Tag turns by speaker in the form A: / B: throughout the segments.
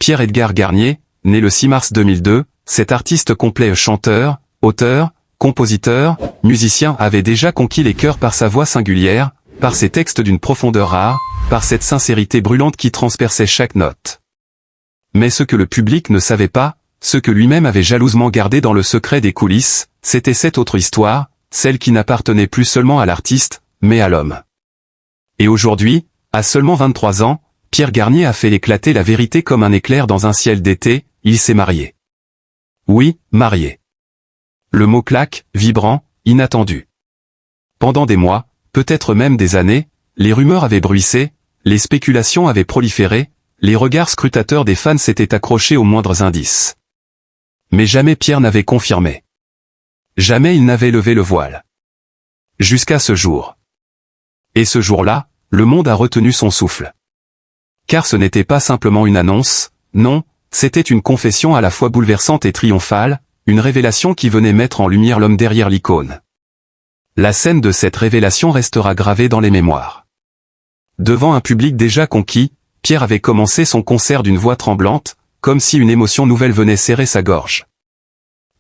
A: Pierre-Edgar Garnier, né le 6 mars 2002, cet artiste complet chanteur, auteur, compositeur, musicien avait déjà conquis les cœurs par sa voix singulière, par ses textes d'une profondeur rare, par cette sincérité brûlante qui transperçait chaque note. Mais ce que le public ne savait pas, ce que lui-même avait jalousement gardé dans le secret des coulisses, c'était cette autre histoire, celle qui n'appartenait plus seulement à l'artiste, mais à l'homme. Et aujourd'hui, à seulement 23 ans, Pierre Garnier a fait éclater la vérité comme un éclair dans un ciel d'été, il s'est marié. Oui, marié. Le mot claque, vibrant, inattendu. Pendant des mois, peut-être même des années, les rumeurs avaient bruissé, les spéculations avaient proliféré, les regards scrutateurs des fans s'étaient accrochés aux moindres indices. Mais jamais Pierre n'avait confirmé. Jamais il n'avait levé le voile. Jusqu'à ce jour. Et ce jour-là, le monde a retenu son souffle. Car ce n'était pas simplement une annonce, non, c'était une confession à la fois bouleversante et triomphale, une révélation qui venait mettre en lumière l'homme derrière l'icône. La scène de cette révélation restera gravée dans les mémoires. Devant un public déjà conquis, Pierre avait commencé son concert d'une voix tremblante, comme si une émotion nouvelle venait serrer sa gorge.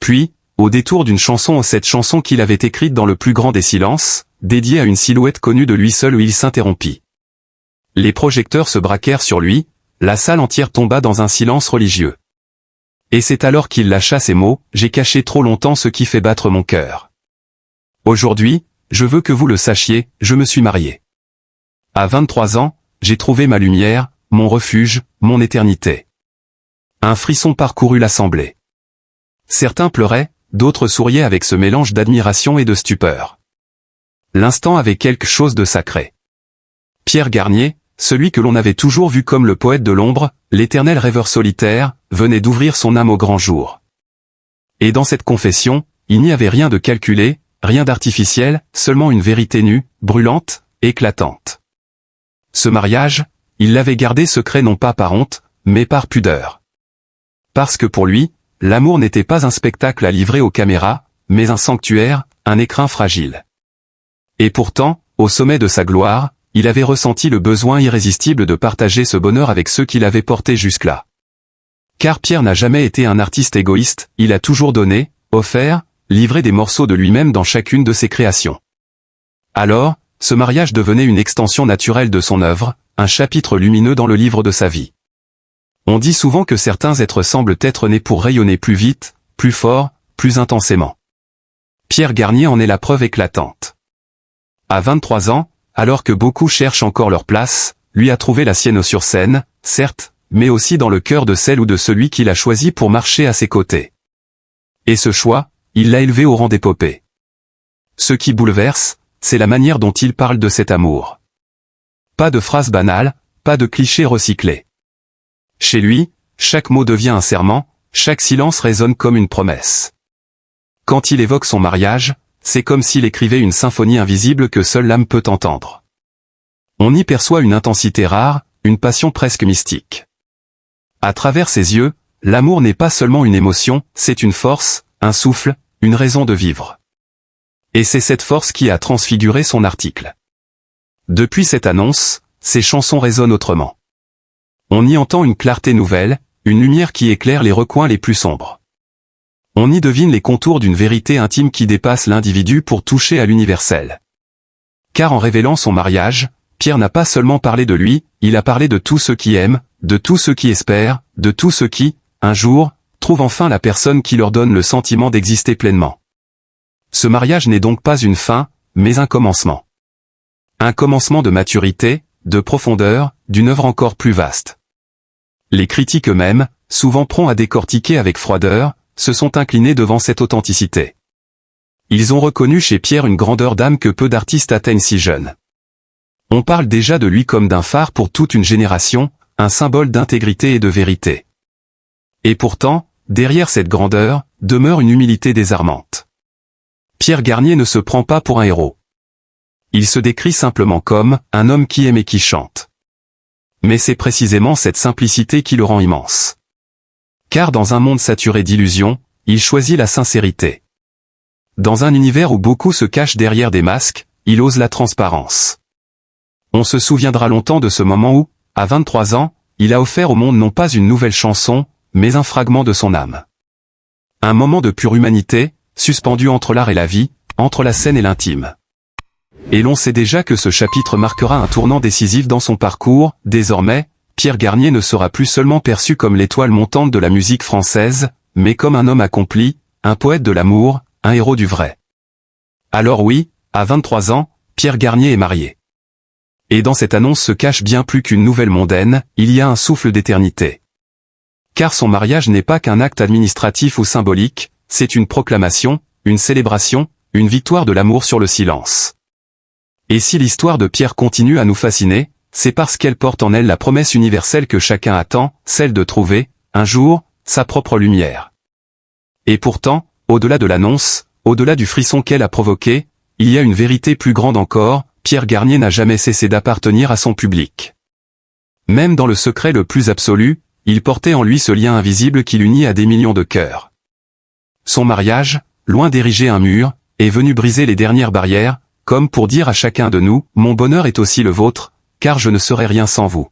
A: Puis, au détour d'une chanson, cette chanson qu'il avait écrite dans le plus grand des silences, dédiée à une silhouette connue de lui seul, où il s'interrompit. Les projecteurs se braquèrent sur lui, la salle entière tomba dans un silence religieux. Et c'est alors qu'il lâcha ces mots, « J'ai caché trop longtemps ce qui fait battre mon cœur. Aujourd'hui, je veux que vous le sachiez, je me suis marié. À 23 ans, j'ai trouvé ma lumière, mon refuge, mon éternité. » Un frisson parcourut l'assemblée. Certains pleuraient, d'autres souriaient avec ce mélange d'admiration et de stupeur. L'instant avait quelque chose de sacré. Pierre Garnier, celui que l'on avait toujours vu comme le poète de l'ombre, l'éternel rêveur solitaire, venait d'ouvrir son âme au grand jour. Et dans cette confession, il n'y avait rien de calculé, rien d'artificiel, seulement une vérité nue, brûlante, éclatante. Ce mariage, il l'avait gardé secret non pas par honte, mais par pudeur. Parce que pour lui, l'amour n'était pas un spectacle à livrer aux caméras, mais un sanctuaire, un écrin fragile. Et pourtant, au sommet de sa gloire, il avait ressenti le besoin irrésistible de partager ce bonheur avec ceux qui l'avaient porté jusque-là. Car Pierre n'a jamais été un artiste égoïste, il a toujours donné, offert, livré des morceaux de lui-même dans chacune de ses créations. Alors, ce mariage devenait une extension naturelle de son œuvre, un chapitre lumineux dans le livre de sa vie. On dit souvent que certains êtres semblent être nés pour rayonner plus vite, plus fort, plus intensément. Pierre Garnier en est la preuve éclatante. À 23 ans, alors que beaucoup cherchent encore leur place, lui a trouvé la sienne sur scène, certes, mais aussi dans le cœur de celle ou de celui qu'il a choisi pour marcher à ses côtés. Et ce choix, il l'a élevé au rang d'épopée. Ce qui bouleverse, c'est la manière dont il parle de cet amour. Pas de phrases banales, pas de clichés recyclés. Chez lui, chaque mot devient un serment, chaque silence résonne comme une promesse. Quand il évoque son mariage, c'est comme s'il écrivait une symphonie invisible que seule l'âme peut entendre. On y perçoit une intensité rare, une passion presque mystique. À travers ses yeux, l'amour n'est pas seulement une émotion, c'est une force, un souffle, une raison de vivre. Et c'est cette force qui a transfiguré son article. Depuis cette annonce, ses chansons résonnent autrement. On y entend une clarté nouvelle, une lumière qui éclaire les recoins les plus sombres. On y devine les contours d'une vérité intime qui dépasse l'individu pour toucher à l'universel. Car en révélant son mariage, Pierre n'a pas seulement parlé de lui, il a parlé de tous ceux qui aiment, de tous ceux qui espèrent, de tous ceux qui, un jour, trouvent enfin la personne qui leur donne le sentiment d'exister pleinement. Ce mariage n'est donc pas une fin, mais un commencement. Un commencement de maturité, de profondeur, d'une œuvre encore plus vaste. Les critiques eux-mêmes, souvent prompts à décortiquer avec froideur, se sont inclinés devant cette authenticité. Ils ont reconnu chez Pierre une grandeur d'âme que peu d'artistes atteignent si jeunes. On parle déjà de lui comme d'un phare pour toute une génération, un symbole d'intégrité et de vérité. Et pourtant, derrière cette grandeur, demeure une humilité désarmante. Pierre Garnier ne se prend pas pour un héros. Il se décrit simplement comme un homme qui aime et qui chante. Mais c'est précisément cette simplicité qui le rend immense. Car dans un monde saturé d'illusions, il choisit la sincérité. Dans un univers où beaucoup se cachent derrière des masques, il ose la transparence. On se souviendra longtemps de ce moment où, à 23 ans, il a offert au monde non pas une nouvelle chanson, mais un fragment de son âme. Un moment de pure humanité, suspendu entre l'art et la vie, entre la scène et l'intime. Et l'on sait déjà que ce chapitre marquera un tournant décisif dans son parcours. Désormais, Pierre Garnier ne sera plus seulement perçu comme l'étoile montante de la musique française, mais comme un homme accompli, un poète de l'amour, un héros du vrai. Alors oui, à 23 ans, Pierre Garnier est marié. Et dans cette annonce se cache bien plus qu'une nouvelle mondaine, il y a un souffle d'éternité. Car son mariage n'est pas qu'un acte administratif ou symbolique, c'est une proclamation, une célébration, une victoire de l'amour sur le silence. Et si l'histoire de Pierre continue à nous fasciner, c'est parce qu'elle porte en elle la promesse universelle que chacun attend, celle de trouver, un jour, sa propre lumière. Et pourtant, au-delà de l'annonce, au-delà du frisson qu'elle a provoqué, il y a une vérité plus grande encore, Pierre Garnier n'a jamais cessé d'appartenir à son public. Même dans le secret le plus absolu, il portait en lui ce lien invisible qui l'unit à des millions de cœurs. Son mariage, loin d'ériger un mur, est venu briser les dernières barrières, comme pour dire à chacun de nous, mon bonheur est aussi le vôtre, car je ne serai rien sans vous.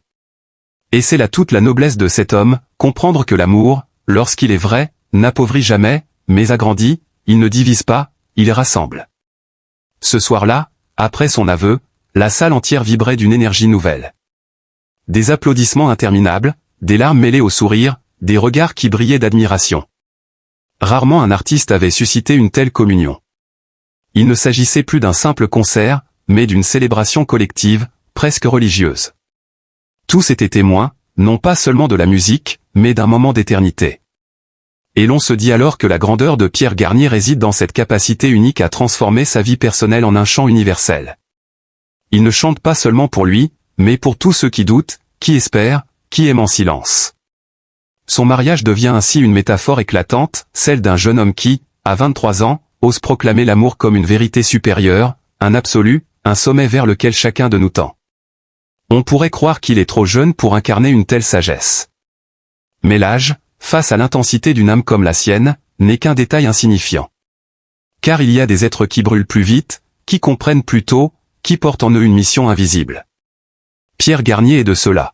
A: Et c'est là toute la noblesse de cet homme, comprendre que l'amour, lorsqu'il est vrai, n'appauvrit jamais, mais agrandit, il ne divise pas, il rassemble. Ce soir-là, après son aveu, la salle entière vibrait d'une énergie nouvelle. Des applaudissements interminables, des larmes mêlées au sourire, des regards qui brillaient d'admiration. Rarement un artiste avait suscité une telle communion. Il ne s'agissait plus d'un simple concert, mais d'une célébration collective, presque religieuse. Tous étaient témoins, non pas seulement de la musique, mais d'un moment d'éternité. Et l'on se dit alors que la grandeur de Pierre Garnier réside dans cette capacité unique à transformer sa vie personnelle en un chant universel. Il ne chante pas seulement pour lui, mais pour tous ceux qui doutent, qui espèrent, qui aiment en silence. Son mariage devient ainsi une métaphore éclatante, celle d'un jeune homme qui, à 23 ans, ose proclamer l'amour comme une vérité supérieure, un absolu, un sommet vers lequel chacun de nous tend. On pourrait croire qu'il est trop jeune pour incarner une telle sagesse. Mais l'âge, face à l'intensité d'une âme comme la sienne, n'est qu'un détail insignifiant. Car il y a des êtres qui brûlent plus vite, qui comprennent plus tôt, qui portent en eux une mission invisible. Pierre Garnier est de ceux-là.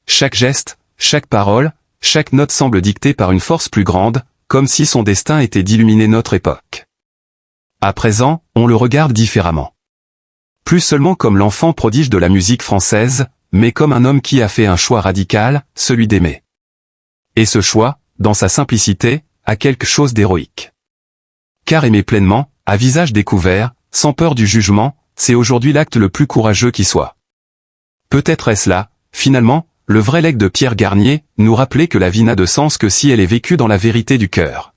A: Chaque geste, chaque parole, chaque note semble dictée par une force plus grande, comme si son destin était d'illuminer notre époque. À présent, on le regarde différemment. Plus seulement comme l'enfant prodige de la musique française, mais comme un homme qui a fait un choix radical, celui d'aimer. Et ce choix, dans sa simplicité, a quelque chose d'héroïque. Car aimer pleinement, à visage découvert, sans peur du jugement, c'est aujourd'hui l'acte le plus courageux qui soit. Peut-être est-ce là, finalement, le vrai legs de Pierre Garnier, nous rappeler que la vie n'a de sens que si elle est vécue dans la vérité du cœur.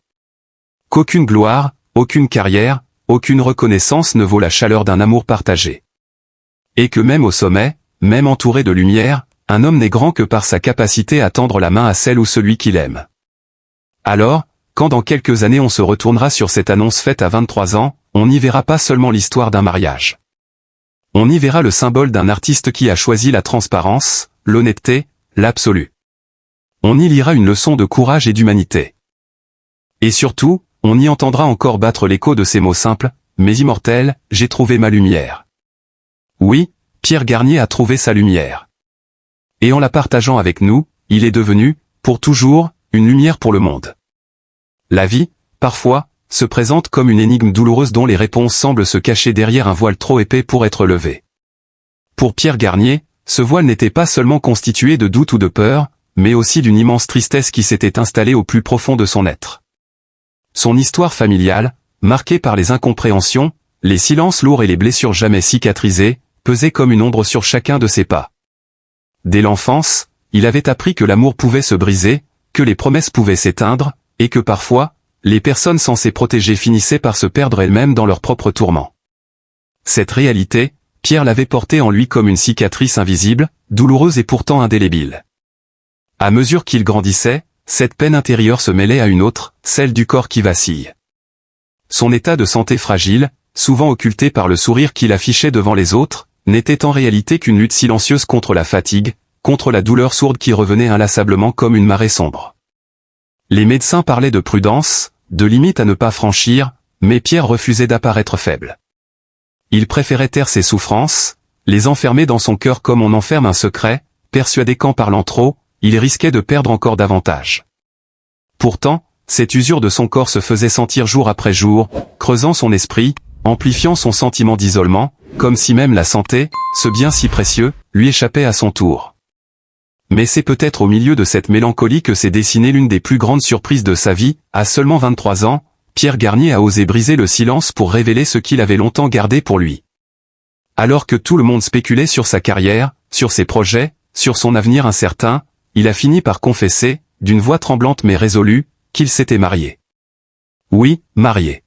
A: Qu'aucune gloire, aucune carrière, aucune reconnaissance ne vaut la chaleur d'un amour partagé. Et que même au sommet, même entouré de lumière, un homme n'est grand que par sa capacité à tendre la main à celle ou celui qu'il aime. Alors, quand dans quelques années on se retournera sur cette annonce faite à 23 ans, on n'y verra pas seulement l'histoire d'un mariage. On y verra le symbole d'un artiste qui a choisi la transparence, l'honnêteté, l'absolu. On y lira une leçon de courage et d'humanité. Et surtout, on y entendra encore battre l'écho de ces mots simples, mais immortels, j'ai trouvé ma lumière. Oui, Pierre Garnier a trouvé sa lumière. Et en la partageant avec nous, il est devenu, pour toujours, une lumière pour le monde. La vie, parfois, se présente comme une énigme douloureuse dont les réponses semblent se cacher derrière un voile trop épais pour être levé. Pour Pierre Garnier, ce voile n'était pas seulement constitué de doute ou de peur, mais aussi d'une immense tristesse qui s'était installée au plus profond de son être. Son histoire familiale, marquée par les incompréhensions, les silences lourds et les blessures jamais cicatrisées, pesait comme une ombre sur chacun de ses pas. Dès l'enfance, il avait appris que l'amour pouvait se briser, que les promesses pouvaient s'éteindre, et que parfois, les personnes censées protéger finissaient par se perdre elles-mêmes dans leurs propres tourments. Cette réalité, Pierre l'avait portée en lui comme une cicatrice invisible, douloureuse et pourtant indélébile. À mesure qu'il grandissait, cette peine intérieure se mêlait à une autre, celle du corps qui vacille. Son état de santé fragile, souvent occulté par le sourire qu'il affichait devant les autres, n'était en réalité qu'une lutte silencieuse contre la fatigue, contre la douleur sourde qui revenait inlassablement comme une marée sombre. Les médecins parlaient de prudence, de limites à ne pas franchir, mais Pierre refusait d'apparaître faible. Il préférait taire ses souffrances, les enfermer dans son cœur comme on enferme un secret, persuadé qu'en parlant trop, il risquait de perdre encore davantage. Pourtant, cette usure de son corps se faisait sentir jour après jour, creusant son esprit, amplifiant son sentiment d'isolement, comme si même la santé, ce bien si précieux, lui échappait à son tour. Mais c'est peut-être au milieu de cette mélancolie que s'est dessinée l'une des plus grandes surprises de sa vie. À seulement 23 ans, Pierre Garnier a osé briser le silence pour révéler ce qu'il avait longtemps gardé pour lui. Alors que tout le monde spéculait sur sa carrière, sur ses projets, sur son avenir incertain, il a fini par confesser, d'une voix tremblante mais résolue, qu'il s'était marié. Oui, marié.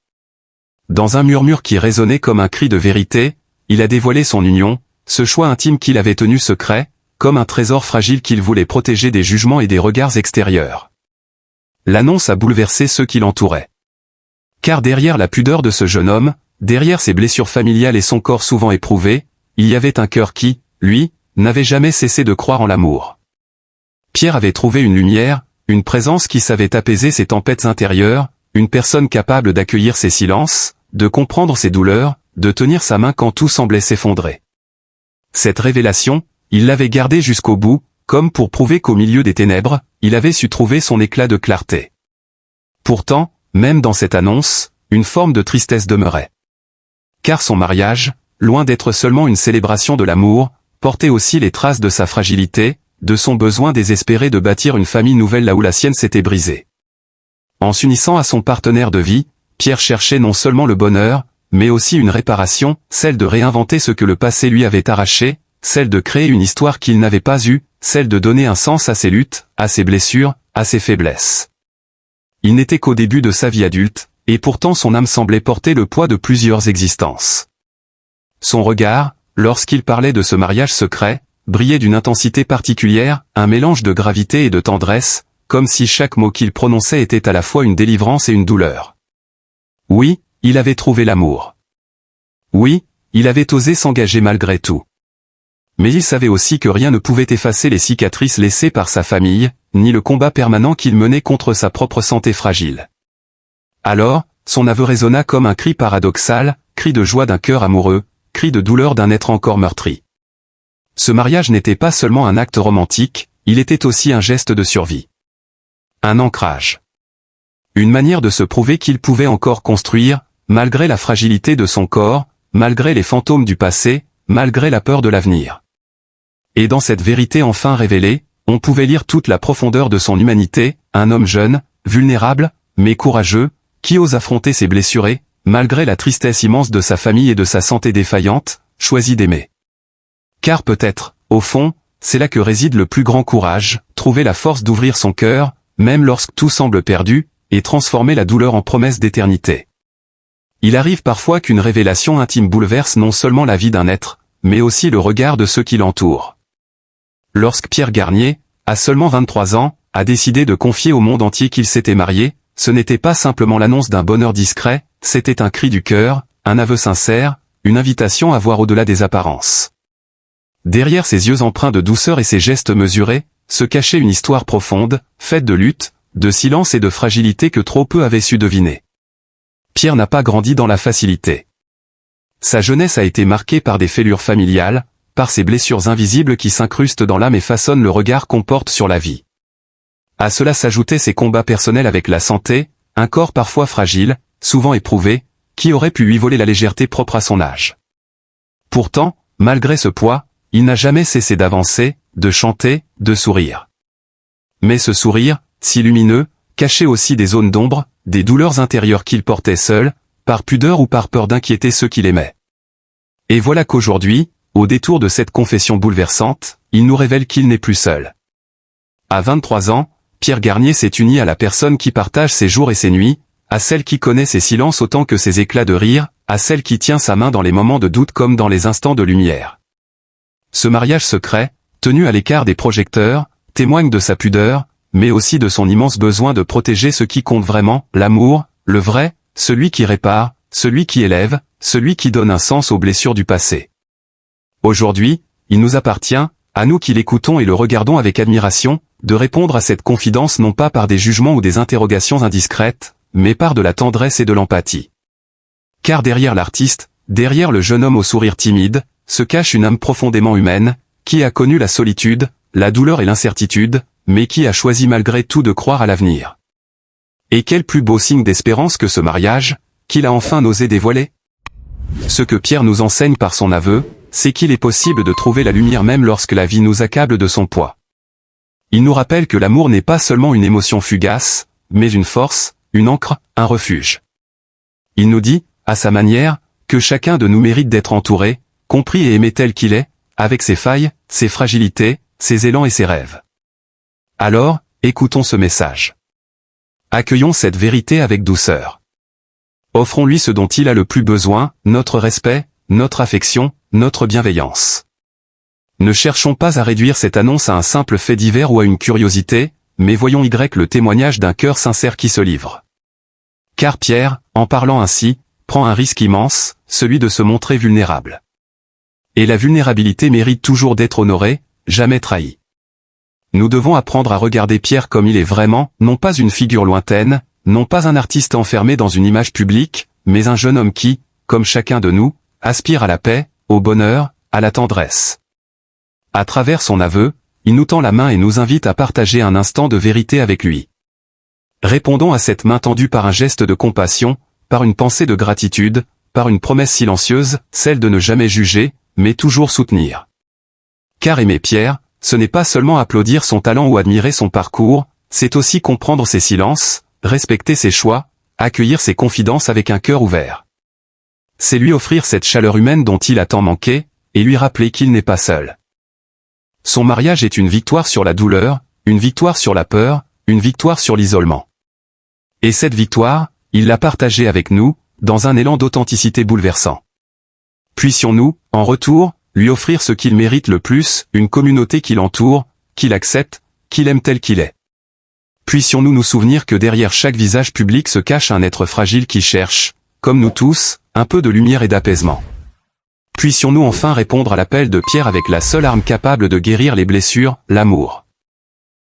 A: Dans un murmure qui résonnait comme un cri de vérité, il a dévoilé son union, ce choix intime qu'il avait tenu secret, comme un trésor fragile qu'il voulait protéger des jugements et des regards extérieurs. L'annonce a bouleversé ceux qui l'entouraient. Car derrière la pudeur de ce jeune homme, derrière ses blessures familiales et son corps souvent éprouvé, il y avait un cœur qui, lui, n'avait jamais cessé de croire en l'amour. Pierre avait trouvé une lumière, une présence qui savait apaiser ses tempêtes intérieures, une personne capable d'accueillir ses silences, de comprendre ses douleurs, de tenir sa main quand tout semblait s'effondrer. Cette révélation, il l'avait gardée jusqu'au bout, comme pour prouver qu'au milieu des ténèbres, il avait su trouver son éclat de clarté. Pourtant, même dans cette annonce, une forme de tristesse demeurait. Car son mariage, loin d'être seulement une célébration de l'amour, portait aussi les traces de sa fragilité, de son besoin désespéré de bâtir une famille nouvelle là où la sienne s'était brisée. En s'unissant à son partenaire de vie, Pierre cherchait non seulement le bonheur, mais aussi une réparation, celle de réinventer ce que le passé lui avait arraché, celle de créer une histoire qu'il n'avait pas eue, celle de donner un sens à ses luttes, à ses blessures, à ses faiblesses. Il n'était qu'au début de sa vie adulte, et pourtant son âme semblait porter le poids de plusieurs existences. Son regard, lorsqu'il parlait de ce mariage secret, brillait d'une intensité particulière, un mélange de gravité et de tendresse, comme si chaque mot qu'il prononçait était à la fois une délivrance et une douleur. Oui, il avait trouvé l'amour. Oui, il avait osé s'engager malgré tout. Mais il savait aussi que rien ne pouvait effacer les cicatrices laissées par sa famille, ni le combat permanent qu'il menait contre sa propre santé fragile. Alors, son aveu résonna comme un cri paradoxal, cri de joie d'un cœur amoureux, cri de douleur d'un être encore meurtri. Ce mariage n'était pas seulement un acte romantique, il était aussi un geste de survie. Un ancrage. Une manière de se prouver qu'il pouvait encore construire, malgré la fragilité de son corps, malgré les fantômes du passé, malgré la peur de l'avenir. Et dans cette vérité enfin révélée, on pouvait lire toute la profondeur de son humanité, un homme jeune, vulnérable, mais courageux, qui ose affronter ses blessures et, malgré la tristesse immense de sa famille et de sa santé défaillante, choisit d'aimer. Car peut-être, au fond, c'est là que réside le plus grand courage, trouver la force d'ouvrir son cœur, même lorsque tout semble perdu, et transformer la douleur en promesse d'éternité. Il arrive parfois qu'une révélation intime bouleverse non seulement la vie d'un être, mais aussi le regard de ceux qui l'entourent. Lorsque Pierre Garnier, à seulement 23 ans, a décidé de confier au monde entier qu'il s'était marié, ce n'était pas simplement l'annonce d'un bonheur discret, c'était un cri du cœur, un aveu sincère, une invitation à voir au-delà des apparences. Derrière ses yeux empreints de douceur et ses gestes mesurés, se cachait une histoire profonde, faite de lutte, de silence et de fragilité que trop peu avaient su deviner. Pierre n'a pas grandi dans la facilité. Sa jeunesse a été marquée par des fêlures familiales, par ces blessures invisibles qui s'incrustent dans l'âme et façonnent le regard qu'on porte sur la vie. À cela s'ajoutaient ses combats personnels avec la santé, un corps parfois fragile, souvent éprouvé, qui aurait pu lui voler la légèreté propre à son âge. Pourtant, malgré ce poids, il n'a jamais cessé d'avancer, de chanter, de sourire. Mais ce sourire, si lumineux, cachait aussi des zones d'ombre, des douleurs intérieures qu'il portait seul, par pudeur ou par peur d'inquiéter ceux qu'il aimait. Et voilà qu'aujourd'hui, au détour de cette confession bouleversante, il nous révèle qu'il n'est plus seul. À 23 ans, Pierre Garnier s'est uni à la personne qui partage ses jours et ses nuits, à celle qui connaît ses silences autant que ses éclats de rire, à celle qui tient sa main dans les moments de doute comme dans les instants de lumière. Ce mariage secret, tenu à l'écart des projecteurs, témoigne de sa pudeur, mais aussi de son immense besoin de protéger ce qui compte vraiment, l'amour, le vrai, celui qui répare, celui qui élève, celui qui donne un sens aux blessures du passé. Aujourd'hui, il nous appartient, à nous qui l'écoutons et le regardons avec admiration, de répondre à cette confidence non pas par des jugements ou des interrogations indiscrètes, mais par de la tendresse et de l'empathie. Car derrière l'artiste, derrière le jeune homme au sourire timide, se cache une âme profondément humaine, qui a connu la solitude, la douleur et l'incertitude, mais qui a choisi malgré tout de croire à l'avenir. Et quel plus beau signe d'espérance que ce mariage, qu'il a enfin osé dévoiler? Ce que Pierre nous enseigne par son aveu, c'est qu'il est possible de trouver la lumière même lorsque la vie nous accable de son poids. Il nous rappelle que l'amour n'est pas seulement une émotion fugace, mais une force, une ancre, un refuge. Il nous dit, à sa manière, que chacun de nous mérite d'être entouré, compris et aimé tel qu'il est, avec ses failles, ses fragilités, ses élans et ses rêves. Alors, écoutons ce message. Accueillons cette vérité avec douceur. Offrons-lui ce dont il a le plus besoin, notre respect, notre affection, notre bienveillance. Ne cherchons pas à réduire cette annonce à un simple fait divers ou à une curiosité, mais voyons le témoignage d'un cœur sincère qui se livre. Car Pierre, en parlant ainsi, prend un risque immense, celui de se montrer vulnérable. Et la vulnérabilité mérite toujours d'être honorée, jamais trahie. Nous devons apprendre à regarder Pierre comme il est vraiment, non pas une figure lointaine, non pas un artiste enfermé dans une image publique, mais un jeune homme qui, comme chacun de nous, aspire à la paix, au bonheur, à la tendresse. À travers son aveu, il nous tend la main et nous invite à partager un instant de vérité avec lui. Répondons à cette main tendue par un geste de compassion, par une pensée de gratitude, par une promesse silencieuse, celle de ne jamais juger, mais toujours soutenir. Car aimer Pierre, ce n'est pas seulement applaudir son talent ou admirer son parcours, c'est aussi comprendre ses silences, respecter ses choix, accueillir ses confidences avec un cœur ouvert. C'est lui offrir cette chaleur humaine dont il a tant manqué, et lui rappeler qu'il n'est pas seul. Son mariage est une victoire sur la douleur, une victoire sur la peur, une victoire sur l'isolement. Et cette victoire, il l'a partagée avec nous, dans un élan d'authenticité bouleversant. Puissions-nous, en retour, lui offrir ce qu'il mérite le plus, une communauté qui l'entoure, qui l'accepte, qui l'aime tel qu'il est. Puissions-nous nous souvenir que derrière chaque visage public se cache un être fragile qui cherche, comme nous tous, un peu de lumière et d'apaisement. Puissions-nous enfin répondre à l'appel de Pierre avec la seule arme capable de guérir les blessures, l'amour.